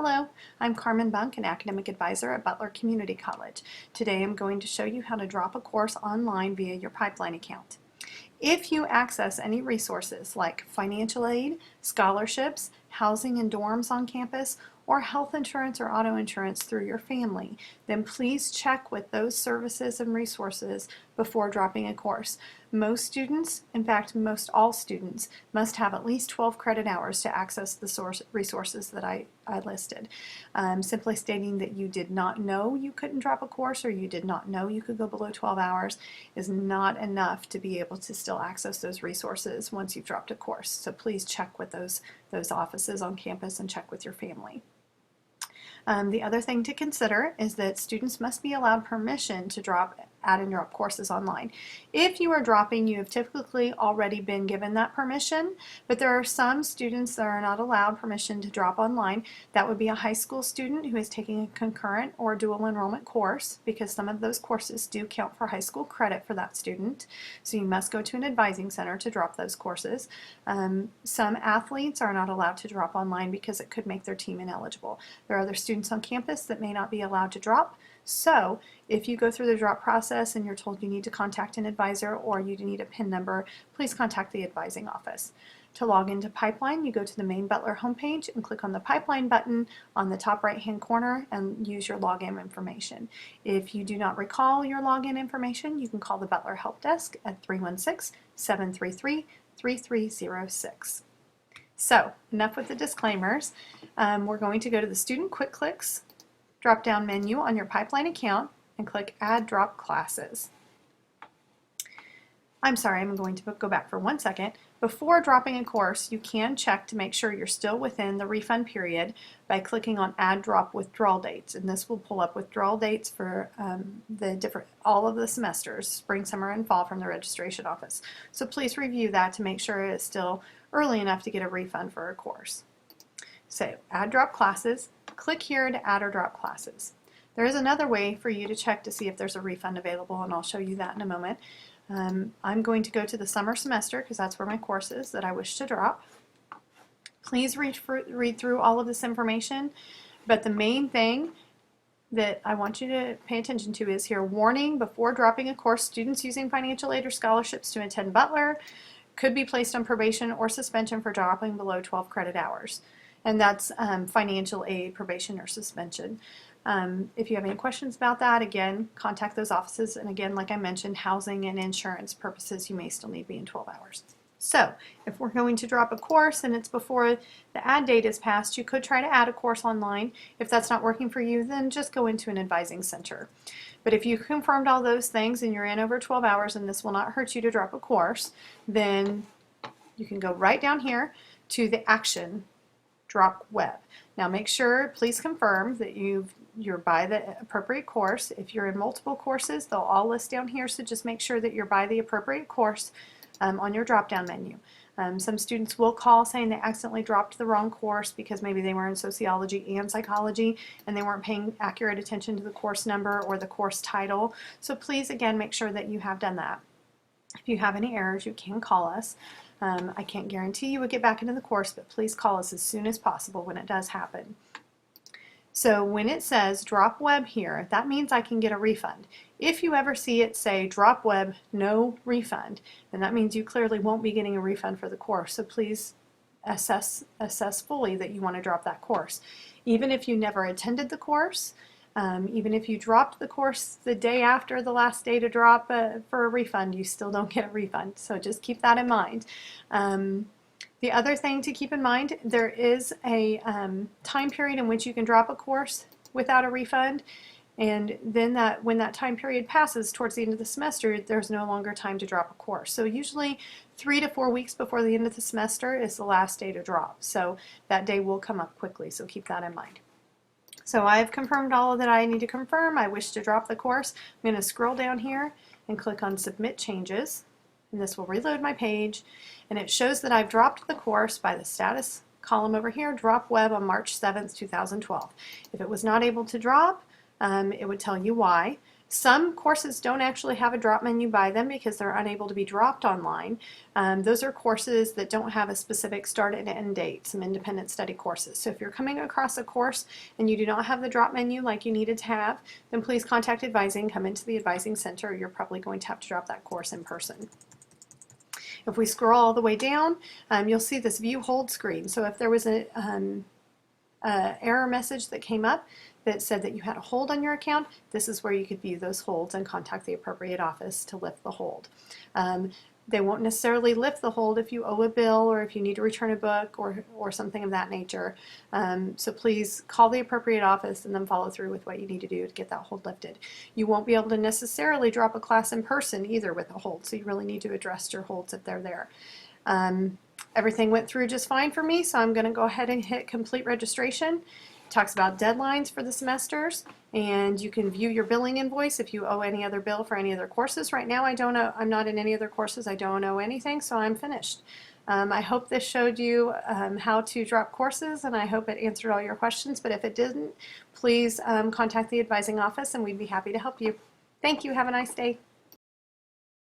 Hello, I'm Carmen Bunk, an academic advisor at Butler Community College. Today I'm going to show you how to drop a course online via your Pipeline account. If you access any resources like financial aid, scholarships, housing and dorms on campus, or health insurance or auto insurance through your family, then please check with those services and resources before dropping a course. Most students, in fact most all students, must have at least 12 credit hours to access the resources that I listed. Simply stating that you did not know you couldn't drop a course or you did not know you could go below 12 hours is not enough to be able to still access those resources once you've dropped a course. So please check with those offices on campus and check with your family. The other thing to consider is that students must be allowed permission to add and drop courses online. If you are dropping, you have typically already been given that permission, but there are some students that are not allowed permission to drop online. That would be a high school student who is taking a concurrent or dual enrollment course, because some of those courses do count for high school credit for that student. So you must go to an advising center to drop those courses. Some athletes are not allowed to drop online because it could make their team ineligible. There are other students on campus that may not be allowed to drop. So if you go through the drop process and you're told you need to contact an advisor or you need a PIN number, please contact the advising office. To log into Pipeline, you go to the main Butler homepage and click on the Pipeline button on the top right hand corner and use your login information. If you do not recall your login information, you can call the Butler Help Desk at 316-733-3306. So enough with the disclaimers. We're going to go to the Student Quick Clicks drop-down menu on your Pipeline account and click Add Drop Classes. I'm sorry, I'm going to go back for 1 second. Before dropping a course, you can check to make sure you're still within the refund period by clicking on Add Drop Withdrawal Dates, and this will pull up withdrawal dates for all of the semesters, spring, summer, and fall from the registration office. So please review that to make sure it's still early enough to get a refund for a course. So Add Drop Classes, click here to add or drop classes. There is another way for you to check to see if there's a refund available, and I'll show you that in a moment. I'm going to go to the summer semester because that's where my course is that I wish to drop. Please read through all of this information, but the main thing that I want you to pay attention to is here: warning, before dropping a course, students using financial aid or scholarships to attend Butler could be placed on probation or suspension for dropping below 12 credit hours. And that's financial aid, probation, or suspension. If you have any questions about that, again, contact those offices. And again, like I mentioned, housing and insurance purposes, you may still need being 12 hours. So if we're going to drop a course and it's before the add date is passed, you could try to add a course online. If that's not working for you, then just go into an advising center. But if you confirmed all those things and you're in over 12 hours and this will not hurt you to drop a course, then you can go right down here to the action, drop web. Now make sure, please confirm that you're by the appropriate course. If you're in multiple courses, they'll all list down here, so just make sure that you're by the appropriate course on your drop-down menu. Some students will call saying they accidentally dropped the wrong course because maybe they were in sociology and psychology and they weren't paying accurate attention to the course number or the course title. So please, again, make sure that you have done that. If you have any errors, you can call us. I can't guarantee you would get back into the course, but please call us as soon as possible when it does happen. So when it says drop web here, that means I can get a refund. If you ever see it say drop web, no refund, then that means you clearly won't be getting a refund for the course. So please assess fully that you want to drop that course. Even if you never attended the course, even if you dropped the course the day after the last day to drop for a refund, you still don't get a refund. So just keep that in mind. The other thing to keep in mind, there is a time period in which you can drop a course without a refund, and then when that time period passes towards the end of the semester, there's no longer time to drop a course. So usually 3 to 4 weeks before the end of the semester is the last day to drop. So that day will come up quickly, so keep that in mind. So I've confirmed all that I need to confirm. I wish to drop the course. I'm going to scroll down here and click on Submit Changes, and this will reload my page, and it shows that I've dropped the course by the status column over here, drop web on March 7th, 2012. If it was not able to drop, it would tell you why. Some courses don't actually have a drop menu by them because they're unable to be dropped online. Those are courses that don't have a specific start and end date, some independent study courses. So if you're coming across a course and you do not have the drop menu like you needed to have, then please contact advising, come into the advising center. You're probably going to have to drop that course in person. If we scroll all the way down, you'll see this view hold screen. So if there was a error message that came up that said that you had a hold on your account, this is where you could view those holds and contact the appropriate office to lift the hold. They won't necessarily lift the hold if you owe a bill or if you need to return a book or something of that nature. So please call the appropriate office and then follow through with what you need to do to get that hold lifted. You won't be able to necessarily drop a class in person either with a hold, so you really need to address your holds if they're there. Everything went through just fine for me, so I'm going to go ahead and hit complete registration. It talks about deadlines for the semesters, and you can view your billing invoice if you owe any other bill for any other courses. Right now I'm not in any other courses, I don't owe anything, so I'm finished. I hope this showed you how to drop courses, and I hope it answered all your questions, but if it didn't, please contact the advising office and we'd be happy to help you. Thank you, have a nice day.